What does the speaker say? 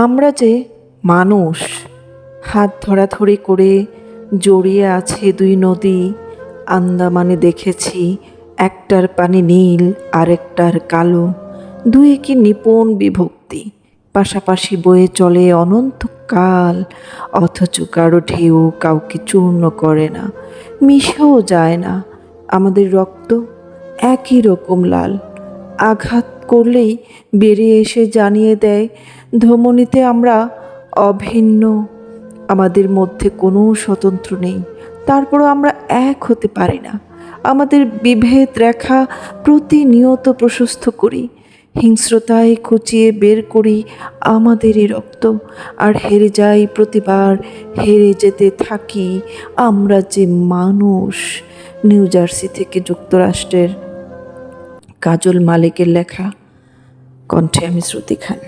আমরা যে মানুষ, হাত ধরাধরি করে জড়িয়ে আছে দুই নদী। আন্দামানে দেখেছি একটার পানি নীল আরেকটার কালো, দুই কি নিপুণ বিভক্তি, পাশাপাশি বয়ে চলে অনন্তকাল, অথচ কারো ঢেউ কাউকে চূর্ণ করে না, মিশেও যায় না। আমাদের রক্ত একই রকম লাল, আঘাত করলেই বেরিয়ে এসে জানিয়ে দেয় ধমনীতে আমরা অভিন্ন। আমাদের মধ্যে কোনো স্বতন্ত্র নেই, তারপরও আমরা এক হতে পারি না। আমাদের বিভেদ রেখা প্রতিনিয়ত প্রশস্ত করি, হিংস্রতায় খুঁচিয়ে বের করি আমাদেরই রক্ত, আর হেরে যাই প্রতিবার, হেরে যেতে থাকি। আমরা যে মানুষ। নিউ জার্সি থেকে যুক্তরাষ্ট্রের কাজল মালিকের লেখা, কণ্ঠে আমি শ্রুতি খান।